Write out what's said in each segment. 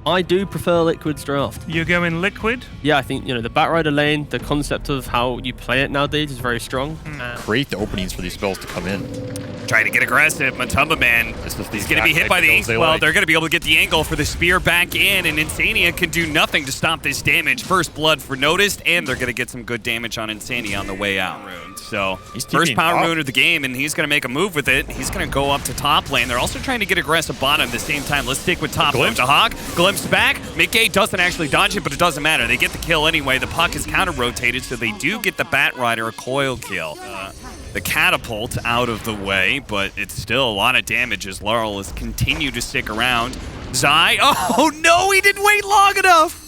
I do prefer Liquid's draft. You're going Liquid? Yeah, I think, the Batrider lane, the concept of how you play it nowadays is very strong. Create the openings for these spells to come in. Trying to get aggressive. Matumba Man is going to be hit by the Inks. Well, they're going to be able to get the angle for the spear back in, and Insania can do nothing to stop this damage. First blood for Noticed, and they're going to get some good damage on Insania on the way out. So, first power rune of the game, and he's going to make a move with it. He's going to go up to top lane. They're also trying to get aggressive bottom at the same time. Let's stick with top lane. The Hawk glimpse back. Mickey doesn't actually dodge it, but it doesn't matter. They get the kill anyway. The puck is counter-rotated, so they do get the Batrider a coil kill. The catapult out of the way, but it's still a lot of damage as Laurel has continued to stick around. Zai, oh no, he didn't wait long enough.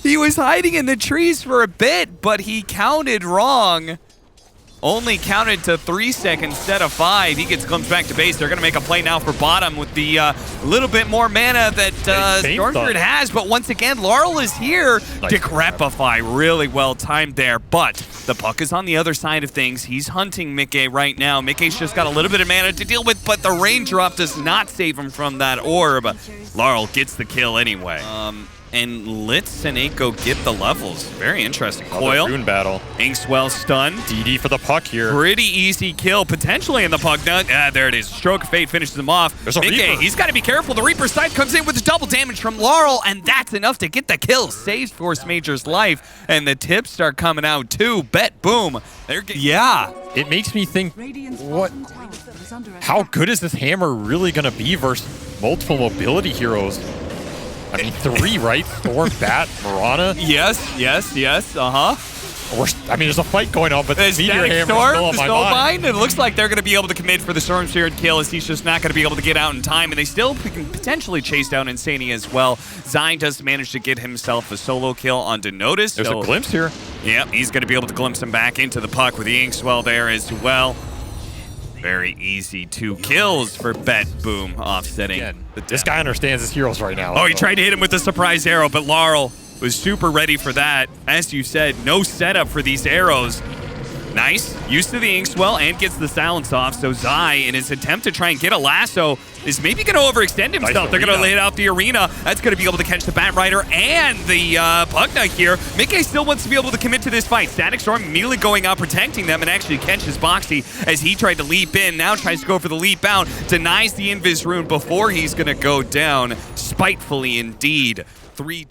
He was hiding in the trees for a bit, but he counted wrong. Only counted to 3 seconds instead of 5. He gets glimpsed back to base. They're going to make a play now for bottom with the little bit more mana that Stormford has. But once again, Laurel is here. Nice. Decrepify, really well timed there. But the puck is on the other side of things. He's hunting Mickey right now. Mickey's just got a little bit of mana to deal with, but the raindrop does not save him from that orb. Laurel gets the kill anyway. And let Seneko get the levels. Very interesting. Coil. Rune battle. Inkswell stun. DD for the puck here. Pretty easy kill, potentially in the puck nut. There it is. Stroke of Fate finishes him off. There's a Reaper. He's got to be careful. The Reaper Scythe comes in with the double damage from Laurel, and that's enough to get the kill. Saves Force Major's life, and the tips start coming out too. Betboom. Yeah. It makes me think, what? How good is this hammer really going to be versus multiple mobility heroes? I mean, 3, right? Storm, Bat, Mirana. Yes. I mean, there's a fight going on, but the Meteor Hammer is still on my mind. It looks like they're going to be able to commit for the Storm Spirit kill, as he's just not going to be able to get out in time, and they still can potentially chase down Insania as well. Zai does manage to get himself a solo kill onto Notice. There's a glimpse here. Yep, he's going to be able to glimpse him back into the puck with the Inkswell there as well. Very easy 2 kills for Betboom, offsetting. This guy understands his heroes right now. Oh, he tried to hit him with a surprise arrow, but Laurel was super ready for that. As you said, no setup for these arrows. Nice. Used to the Inkswell and gets the silence off. So Zai, in his attempt to try and get a lasso, is maybe going to overextend himself. Nice. They're going to lay it out the arena. That's going to be able to catch the Batrider and the Pugna here. Mickey still wants to be able to commit to this fight. Static Storm immediately going out, protecting them, and actually catches Boxy as he tried to leap in. Now tries to go for the leap out. Denies the Invis rune before he's going to go down. Spitefully indeed. 3.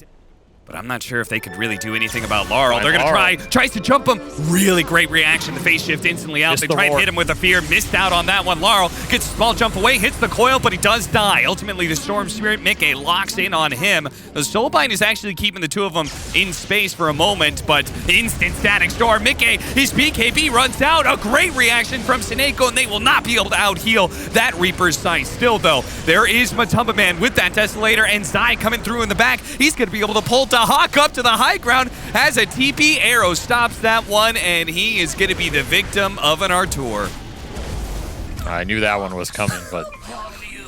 But I'm not sure if they could really do anything about Laurel. They're going to try. Tries to jump him. Really great reaction. The phase shift instantly out. They try to hit him with a fear. Missed out on that one. Laurel gets a small jump away. Hits the coil, but he does die. Ultimately, the Storm Spirit Mickey locks in on him. The Soulbind is actually keeping the two of them in space for a moment, but instant Static Storm. Mickey, his BKB runs out. A great reaction from Seneko, and they will not be able to out-heal that Reaper's Sight. Still, though, there is Matumba Man with that Desolator, and Zai coming through in the back. He's going to be able to pull Hawk up to the high ground, has a TP. Arrow stops that one, and he is going to be the victim of an Artur. I knew that one was coming, but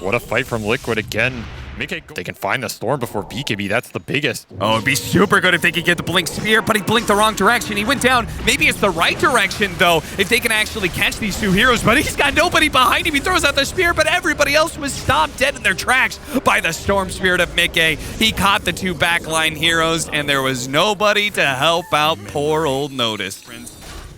what a fight from Liquid again. They can find the Storm before BKB. That's the biggest. Oh, it'd be super good if they could get the Blink Spear, but he blinked the wrong direction. He went down. Maybe it's the right direction, though, if they can actually catch these 2 heroes, but he's got nobody behind him. He throws out the Spear, but everybody else was stopped dead in their tracks by the Storm Spirit of Mickey. He caught the 2 backline heroes, and there was nobody to help out poor old Notice.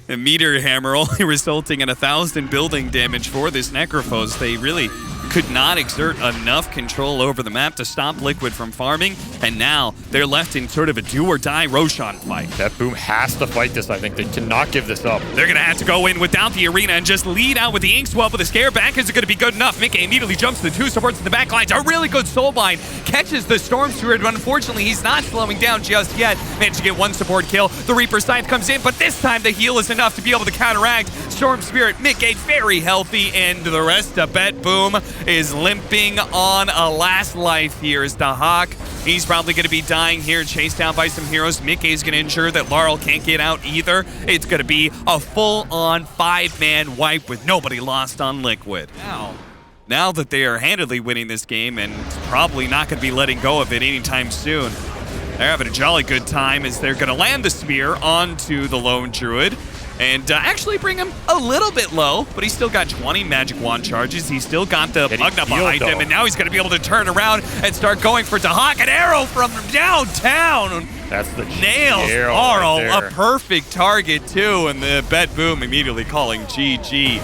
A Meteor Hammer only resulting in 1,000 building damage for this Necrophos. They really could not exert enough control over the map to stop Liquid from farming, and now they're left in sort of a do-or-die Roshan fight. Betboom has to fight this, I think. They cannot give this up. They're going to have to go in without the arena and just lead out with the Inkswell, but the scare back isn't going to be good enough. Mickey immediately jumps to the 2 supports in the back lines. A really good Soulbind. Catches the Storm Spirit, but unfortunately he's not slowing down just yet. Managed to get 1 support kill. The Reaper Scythe comes in, but this time the heal is enough to be able to counteract. Storm Spirit, Mickey very healthy, and the rest of Betboom is limping on a last life here as the Hawk. He's probably going to be dying here, chased down by some heroes. Mickey's going to ensure that Laurel can't get out either. It's going to be a full-on 5-man wipe with nobody lost on Liquid. Now that they are handedly winning this game and probably not going to be letting go of it anytime soon, they're having a jolly good time as they're going to land the spear onto the Lone Druid. and actually bring him a little bit low, but he's still got 20 Magic Wand charges. He's still got the Mugna behind him, and now he's going to be able to turn around and start going for Dahak. An arrow from downtown. That's the nails Arl, a perfect target too, and the Betboom immediately calling GG.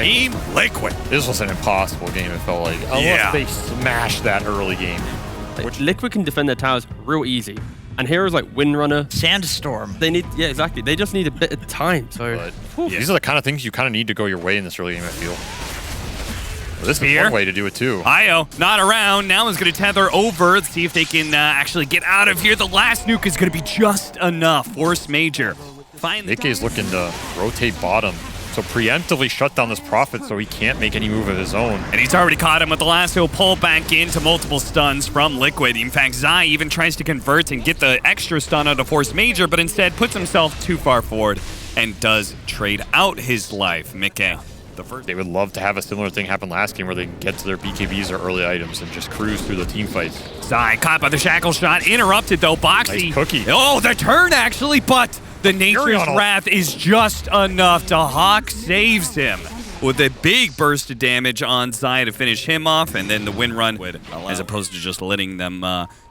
Team Liquid. This was an impossible game, it felt like. Unless they smashed that early game. Which Liquid can defend their towers real easy. And heroes like Windrunner, Sandstorm. They need, exactly. They just need a bit of time. So these are the kind of things you kind of need to go your way in this early game, I feel. Well, this is one way to do it too. Io not around. Now is going to tether over. Let's see if they can actually get out of here. The last nuke is going to be just enough. Force Major. Nikkei's looking to rotate bottom. So preemptively shut down this Prophet so he can't make any move of his own. And he's already caught him with the last. He'll pull back into multiple stuns from Liquid. In fact, Zai even tries to convert and get the extra stun out of Force Major, but instead puts himself too far forward and does trade out his life. Mikkei. They would love to have a similar thing happen last game where they can get to their BKBs or early items and just cruise through the team fights. Zai caught by the shackle shot. Interrupted though. Boxy. Nice cookie. Oh, the turn actually, but the Nature's Wrath is just enough. Dahak saves him with a big burst of damage on Zai to finish him off, and then the win run would, as opposed to just letting them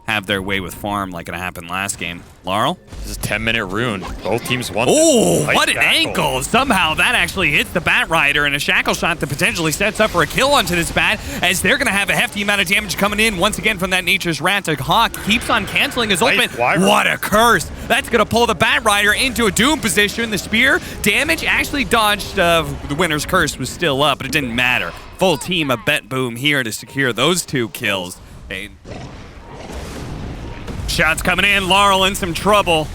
have their way with farm like it happened last game. Laurel? This is a 10-minute rune. Both teams won. Oh, what an angle. Somehow that actually hits the Bat Rider, and a shackle shot that potentially sets up for a kill onto this Bat, as they're going to have a hefty amount of damage coming in once again from that Nature's Wrath. Hawk keeps on canceling his ultimate. What a curse. That's going to pull the Bat Rider into a doom position. The spear damage actually dodged. The winner's curse was still up, but it didn't matter. Full team of Betboom here to secure those 2 kills. Shots coming in. Laurel in some trouble.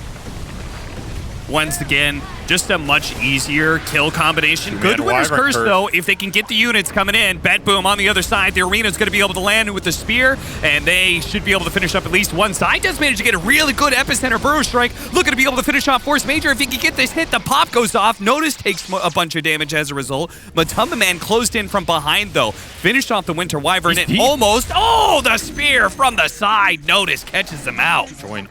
Once again, just a much easier kill combination. Good winner's curse, though, if they can get the units coming in. Betboom on the other side. The arena's going to be able to land with the spear, and they should be able to finish up at least one side. Does manage to get a really good epicenter burrow strike. Looking to be able to finish off Force Major. If he can get this hit, the pop goes off. Notice takes a bunch of damage as a result. Matumba Man closed in from behind, though. Finished off the Winter Wyvern and almost. Oh, the spear from the side. Notice catches him out. Join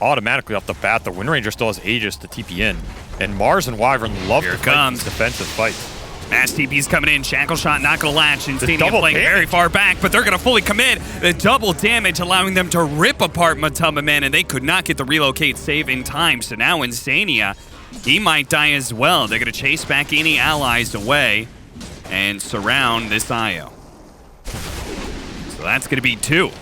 automatically off the bat. The Wind Ranger still has Aegis to TP in. And Mars and Wyvern love to fight these defensive fights. Mass TP's coming in. Shackle shot not going to latch. Insania playing very far back, but they're going to fully commit. The double damage allowing them to rip apart Matumba Man, and they could not get the relocate save in time. So now Insania, he might die as well. They're going to chase back any allies away and surround this Io. So that's going to be 2.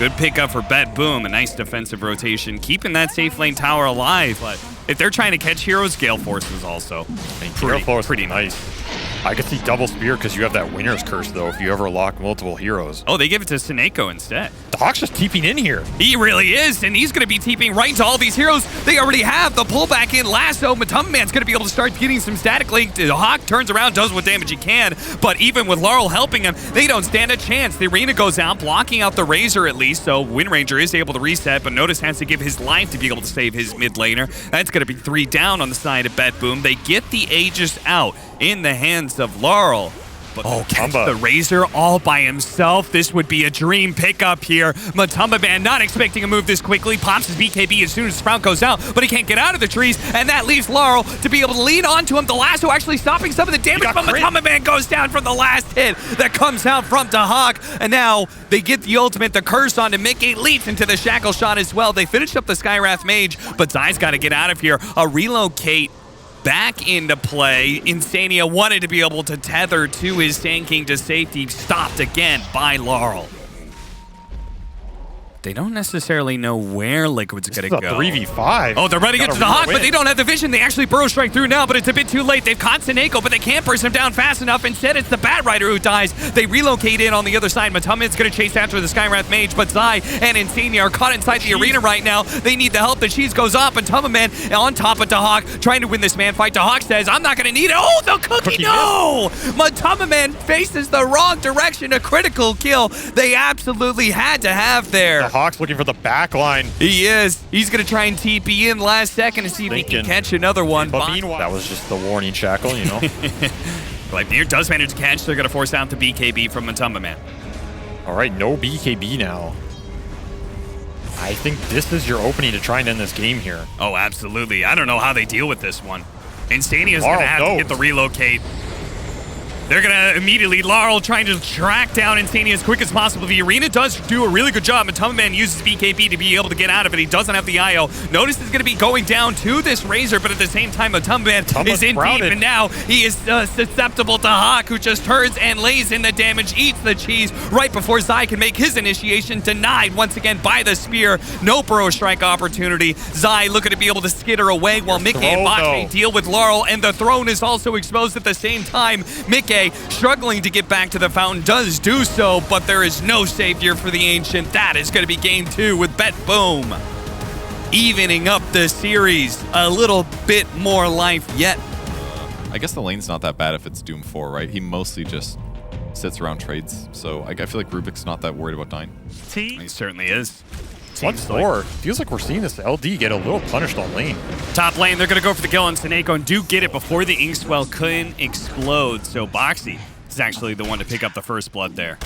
Good pickup for Betboom. A nice defensive rotation, keeping that safe lane tower alive. But if they're trying to catch heroes, Gale Force is also pretty nice. I could see double spear because you have that winner's curse, though, if you ever lock multiple heroes. Oh, they give it to Seneko instead. The Hawk's just TPing in here. He really is, and he's going to be TPing right into all these heroes. They already have the pullback in lasso. Matumba Man's going to be able to start getting some static link. The Hawk turns around, does what damage he can, but even with Laurel helping him, they don't stand a chance. The arena goes out, blocking out the Razor at least, so Wind Ranger is able to reset, but Notice has to give his life to be able to save his mid laner. That's going to be 3 down on the side of Betboom. They get the Aegis out in the hands of Laurel. But catch the Razor all by himself. This would be a dream pickup here. Matumba Man not expecting a move this quickly. Pops his BKB as soon as Sprout goes out, but he can't get out of the trees, and that leaves Laurel to be able to lean onto him. The lasso actually stopping some of the damage, but Matumba Man goes down from the last hit that comes out from Dahak, and now they get the ultimate, the curse onto Mickey, leaps into the shackle shot as well. They finish up the Skywrath Mage, but Zai's got to get out of here. A relocate back into play. Insania wanted to be able to tether to his Sand King to safety, stopped again by Laurel. They don't necessarily know where Liquid's going to go. 3v5. Oh, they're running into the Hawk, but they don't have the vision. They actually burrow strike through now, but it's a bit too late. They've caught Seneko, but they can't burst him down fast enough. Instead, it's the Bat Rider who dies. They relocate in on the other side. Matumba's going to chase after the Skywrath Mage, but Zai and Insania are caught inside the arena right now. They need the help. The cheese goes off, and Matumba Man on top of Dahak, trying to win this man fight. Dahak says, I'm not going to need it. Oh, the cookie, no! Matumba Man faces the wrong direction. A critical kill they absolutely had to have there. Hawk's looking for the back line. He is. He's going to try and TP in last second to see if he can catch another one. But meanwhile, that was just the warning shackle, you know. Gleipnir does manage to catch. They're going to force out the BKB from Matumba Man. All right, no BKB now. I think this is your opening to try and end this game here. Oh, absolutely. I don't know how they deal with this one. Instania's going to have to get the relocate. They're going to immediately, Laurel trying to track down Instania as quick as possible. The arena does do a really good job. Matamba Man uses BKB to be able to get out of it. He doesn't have the IO. Notice is going to be going down to this Razor, but at the same time, Matamba Man is in deep, and now he is susceptible to Hawk, who just turns and lays in the damage, eats the cheese right before Zai can make his initiation. Denied once again by the spear. No burrow strike opportunity. Zai looking to be able to skitter away while Mickey and Boxy deal with Laurel, and the throne is also exposed at the same time. Mickey struggling to get back to the fountain, does do so, but there is no savior for the Ancient. That is going to be game 2 with Betboom evening up the series. A little bit more life yet. I guess the lane's not that bad if it's Doom 4, right? He mostly just sits around trades, so I feel like Rubik's not that worried about dying. He certainly is. Once more, feels like we're seeing this LD get a little punished on lane. Top lane, they're going to go for the kill on Seneko and do get it before the Inkswell couldn't explode. So Boxy is actually the one to pick up the first blood there.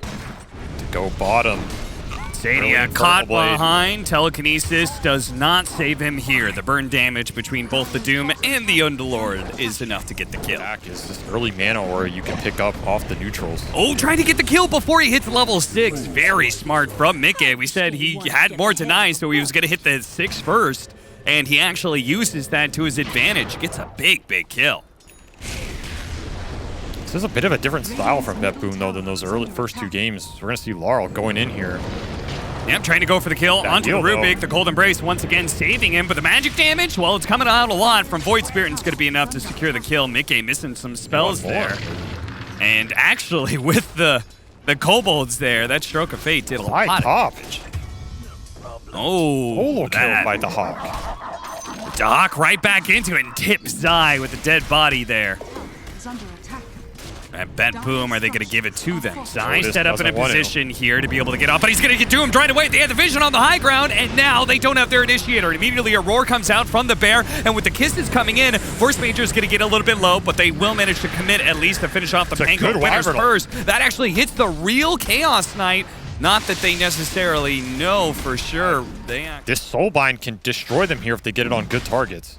To go bottom. Insania caught behind. Telekinesis does not save him here. The burn damage between both the Doom and the Underlord is enough to get the kill. Back is this early mana aura you can pick up off the neutrals. Oh, trying to get the kill before he hits level 6. Very smart from Mickey. We said he had more deny, so he was going to hit the 6 first, and he actually uses that to his advantage. Gets a big, big kill. This is a bit of a different style from Betboom, though, than those first 2 games. We're going to see Laurel going in here. Yep, trying to go for the kill onto the Rubik. The Cold Embrace once again saving him, but the magic damage, well, it's coming out a lot from Void Spirit, and it's going to be enough to secure the kill. Mickey missing some spells there. And actually, with the kobolds there, that Stroke of Fate did a lot of damage. Oh, Solo killed by the Hawk. The Hawk right back into it and tips Zai with a dead body there. At Betboom, are they going to give it to them? Zai set up in a position here to be able to get off, but he's going to get to him right away. They had the vision on the high ground, and now they don't have their initiator. Immediately, a roar comes out from the bear, and with the kisses coming in, Force Major is going to get a little bit low, but they will manage to commit at least to finish off the Pango winners first. That actually hits the real Chaos Knight. Not that they necessarily know for sure. This Soulbind can destroy them here if they get it on good targets.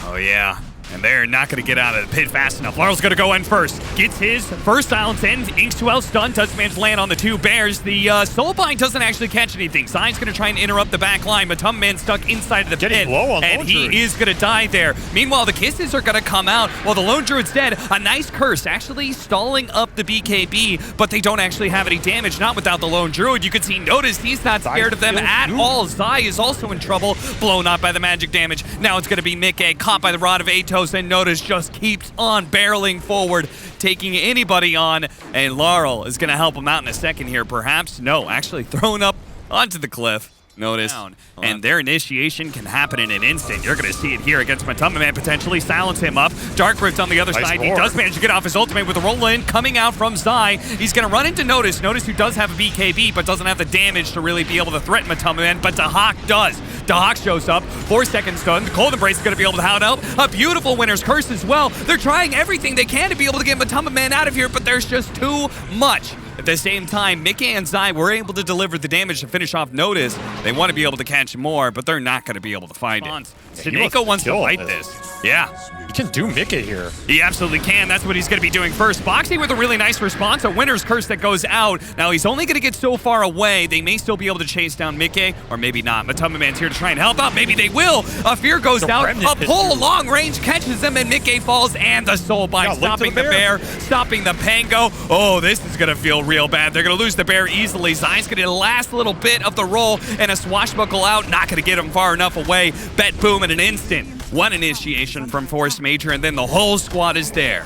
Oh, yeah. And they're not going to get out of the pit fast enough. Laurel's going to go in first. Gets his first silence in. Inkswell stun. Does manage to land on the 2 bears. The Soulbind doesn't actually catch anything. Zai's going to try and interrupt the back line. Matamba Man stuck inside of the pit. And he is going to die there. Meanwhile, the kisses are going to come out while the Lone Druid's dead. A nice curse actually stalling up the BKB, but they don't actually have any damage. Not without the Lone Druid. You can see Notice he's not scared of them at all. Zai is also in trouble. Blown up by the magic damage. Now it's going to be Mickey caught by the Rod of Atos. And Notice just keeps on barreling forward, taking anybody on, and Laurel is going to help him out in a second here, perhaps. No, actually thrown up onto the cliff. Notice. And their initiation can happen in an instant. You're going to see it here against Matamba Man, potentially silence him up. Dark Rift on the other side. He does manage to get off his ultimate with a roll-in coming out from Zai. He's going to run into Notice. Notice who does have a BKB, but doesn't have the damage to really be able to threaten Matamba Man, but Dahak does. Dahak shows up, 4 seconds stun. The Cold Embrace is going to be able to hound out. A beautiful Winner's Curse as well. They're trying everything they can to be able to get Matamba Man out of here, but there's just too much. At the same time, Mickey and Zai were able to deliver the damage to finish off Notice. They want to be able to catch more, but they're not going to be able to find it. Seneko wants to fight this. Yeah. He can do Mickey here. He absolutely can. That's what he's going to be doing first. Boxy with a really nice response. A Winner's Curse that goes out. Now he's only going to get so far away. They may still be able to chase down Mickey, or maybe not. Matamba Man's here to try and help out. Maybe they will. A Fear goes out. A pull long range catches them, and Mickey falls, and the Soulbind stopping the bear, stopping the Pango. Oh, this is going to feel real bad. They're going to lose the bear easily. Zai's going to get the last little bit of the roll, and a swashbuckle out. Not going to get him far enough away. Betboom in an instant. One initiation from Force Major, and then the whole squad is there.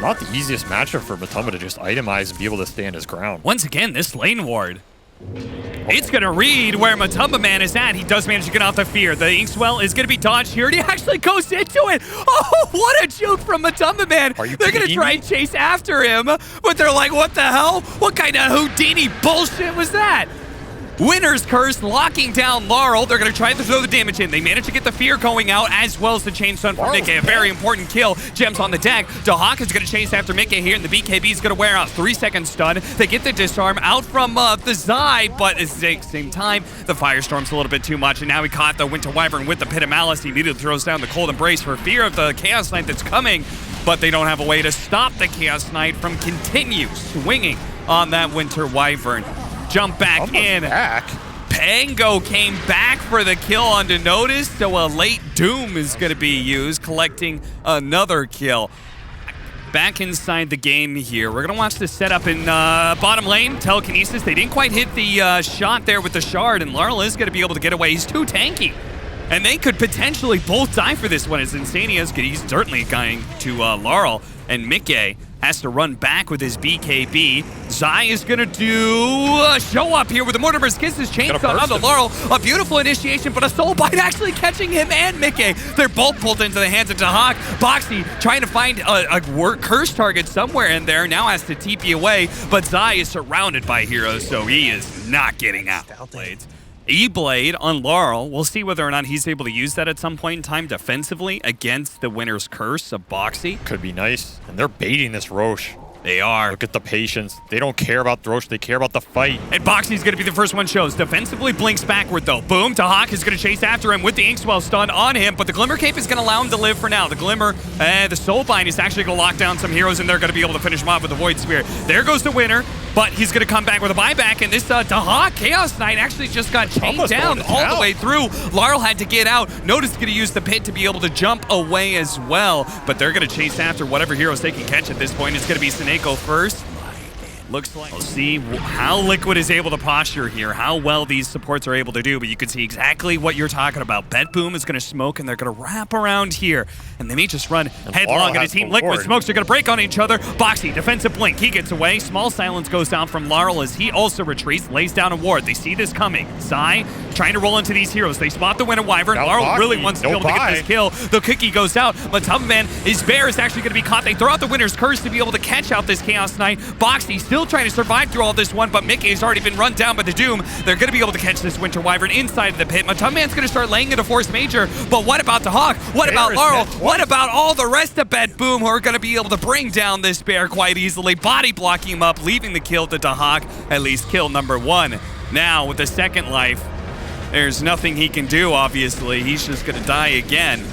Not the easiest matchup for Matamba to just itemize and be able to stand his ground. Once again, this lane ward. It's going to read where Matamba Man is at. He does manage to get off the Fear. The Inkswell is going to be dodged here, and he actually goes into it. Oh, what a juke from Matamba Man. They're going to try and chase after him, but they're like, what the hell? What kind of Houdini bullshit was that? Winner's Curse locking down Laurel. They're going to try to throw the damage in. They manage to get the fear going out as well as the chain stun from Mickey. A very important kill. Gems on the deck. Dahak is going to chase after Mickey here, and the BKB is going to wear out. 3-second stun. They get the disarm out from the Zai, but at the same time, the Firestorm's a little bit too much, and now he caught the Winter Wyvern with the Pit of Malice. He immediately throws down the Cold Embrace for fear of the Chaos Knight that's coming, but they don't have a way to stop the Chaos Knight from continue swinging on that Winter Wyvern. Jump back in. Pango came back for the kill unnoticed, so a late Doom is going to be used, collecting another kill. Back inside the game here. We're going to watch the setup in bottom lane. Telekinesis, they didn't quite hit the shot there with the shard, and Laurel is going to be able to get away. He's too tanky. And they could potentially both die for this one, as Insania's he's certainly going to Laurel, and Mickey has to run back with his BKB. Zai is going to do a show up here with the Mortimer's Kisses chainsaw on the Laurel. A beautiful initiation, but a soul bite actually catching him and Mickey. They're both pulled into the hands of Dahak. Boxy trying to find a curse target somewhere in there. Now has to TP away, but Zai is surrounded by heroes, so he is not getting out. E-Blade on Laurel. We'll see whether or not he's able to use that at some point in time defensively against the Winner's Curse of Boxy. Could be nice. And they're baiting this Roche. They are. Look at the patience. They don't care about the Roche. They care about the fight. And Boxy's going to be the first one shows. Defensively blinks backward, though. Boom. Dahak is going to chase after him with the Inkswell stun on him, but the Glimmer Cape is going to allow him to live for now. The Glimmer, the Soulbind is actually going to lock down some heroes, and they're going to be able to finish him off with the Void Spear. There goes the Winner, but he's going to come back with a buyback, and this Dahak Chaos Knight actually just got chained down all the way through. Laurel had to get out. Notice going to use the pit to be able to jump away as well, but they're going to chase after whatever heroes they can catch at this point. It's going to be Seneko first. Looks like we'll see how Liquid is able to posture here, how well these supports are able to do, but you can see exactly what you're talking about. Betboom is going to smoke, and they're going to wrap around here, and they may just run headlong into Team Liquid. Smokes are going to break on each other. Boxy, defensive blink, he gets away. Small silence goes down from Laurel as he also retreats, lays down a ward. They see this coming. Zai trying to roll into these heroes. They spot the Winter Wyvern. Laurel really wants to be able to get this kill. The cookie goes out. Matubman, his bear is actually going to be caught. They throw out the Winner's Curse to be able to catch out this Chaos Knight. Boxy still trying to survive through all this one, but Mickey has already been run down by the Doom. They're going to be able to catch this Winter Wyvern inside of the pit. Matubman's going to start laying into Force Major, but what about the Hawk? What about Laurel? What about all the rest of Betboom who are going to be able to bring down this bear quite easily, body blocking him up, leaving the kill to Dahak, at least kill number one. Now, with the second life, there's nothing he can do, obviously. He's just going to die again.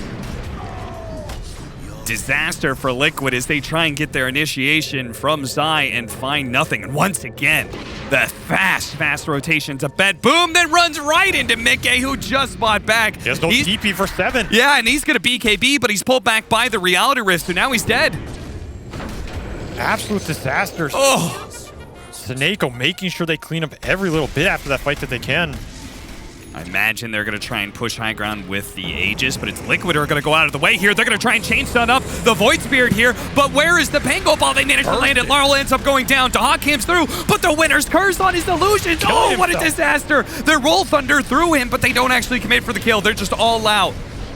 Disaster for Liquid as they try and get their initiation from Zai and find nothing. And once again, the fast rotation to Betboom, then runs right into Mickey, who just bought back. He has no TP for 7. Yeah, and he's going to BKB, but he's pulled back by the Reality Rift, so now he's dead. Absolute disaster. Oh. Seneko making sure they clean up every little bit after that fight that they can. I imagine they're going to try and push high ground with the Aegis, but it's Liquid who are going to go out of the way here. They're going to try and chain stun up the Void Spirit here, but where is the Pango Ball? They managed to land it. Laurel ends up going down. Dahak comes through, but the Winner's Curse on his illusions. Oh, what a disaster. They roll Thunder through him, but they don't actually commit for the kill. They're just all out.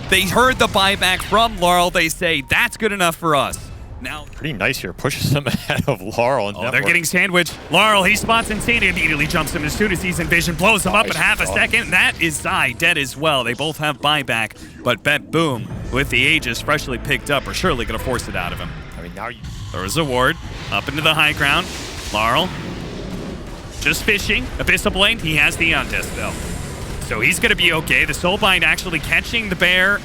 They heard the buyback from Laurel. They say, that's good enough for us. Now, pretty nice here. Pushes them ahead of Laurel. And they're getting sandwiched. Laurel, he spots Insania, immediately jumps him as soon as he's in vision, blows him up in half a second. That is Zai dead as well. They both have buyback, but Betboom with the Aegis freshly picked up are surely going to force it out of him. I mean, now you... There's a ward up into the high ground. Laurel just fishing. Abyssal Blade, he has the Eondis though. So he's going to be okay. The Soulbind actually catching the bear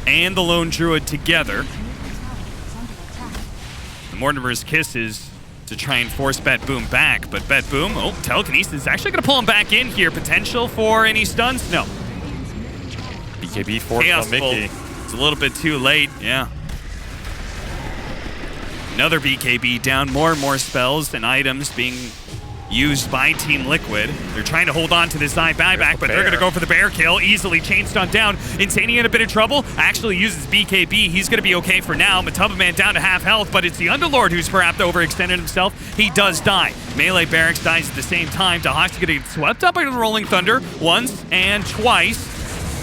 and the Lone Druid together. Mortimer's Kisses to try and force Betboom back, but Betboom, Telekinesis is actually going to pull him back in here. Potential for any stuns? No. BKB force on Mickey. It's a little bit too late, yeah. Another BKB down, more and more spells and items being used by Team Liquid. They're trying to hold on to this Zai buyback, but they're going to go for the bear kill. Easily chain stun down. Insania in a bit of trouble. Actually uses BKB. He's going to be okay for now. Matubman down to half health, but it's the Underlord who's perhaps overextended himself. He does die. Melee Barracks dies at the same time. Dahak's going to get swept up by the Rolling Thunder once and twice.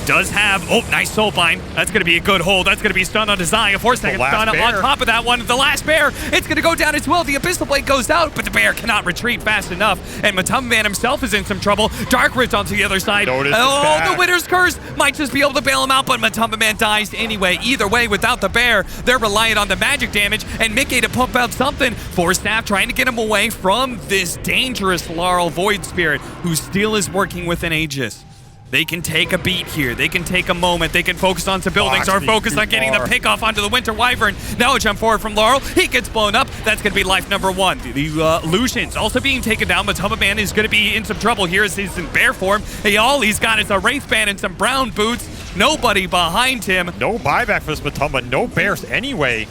does have, oh, nice soul bind. That's going to be a good hold. That's going to be stunned on his eye. A 4-second stun on top of that one. The last bear, it's going to go down as well. The Abyssal Blade goes out, but the bear cannot retreat fast enough. And Matumba Man himself is in some trouble. Dark Rift onto the other side. The Winter's Curse might just be able to bail him out, but Matumba Man dies anyway. Either way, without the bear, they're reliant on the magic damage and Mickey to pump out something. Force Staff trying to get him away from this dangerous Laurel Void Spirit, who still is working with an Aegis. They can take a beat here. They can take a moment. They can focus on some buildings or focus on getting the pick off onto the Winter Wyvern. Now a jump forward from Laurel. He gets blown up. That's going to be life number 1. The Lucian's also being taken down. Matumba Man is going to be in some trouble here as he's in bear form. All he's got is a Wraith Band and some brown boots. Nobody behind him. No buyback for this Matumba. No bears anyway.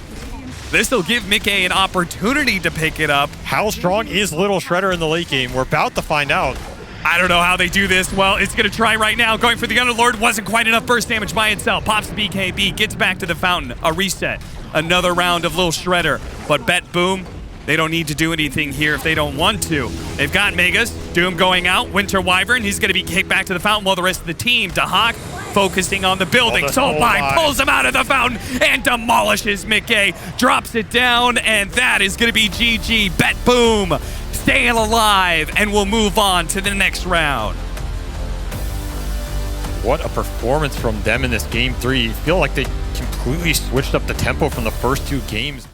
This will give Mickey an opportunity to pick it up. How strong is Little Shredder in the late game? We're about to find out. I don't know how they do this. Well, it's going to try right now. Going for the Underlord. Wasn't quite enough burst damage by itself. Pops the BKB. Gets back to the fountain. A reset. Another round of Little Shredder. But Betboom, they don't need to do anything here if they don't want to. They've got Megas. Doom going out. Winter Wyvern. He's going to be kicked back to the fountain while the rest of the team, Dahak, focusing on the building. Soulbind pulls him out of the fountain and demolishes Mickey. Drops it down, and that is going to be GG. Betboom staying alive, and we'll move on to the next round. What a performance from them in this game 3. I feel like they completely switched up the tempo from the first 2 games.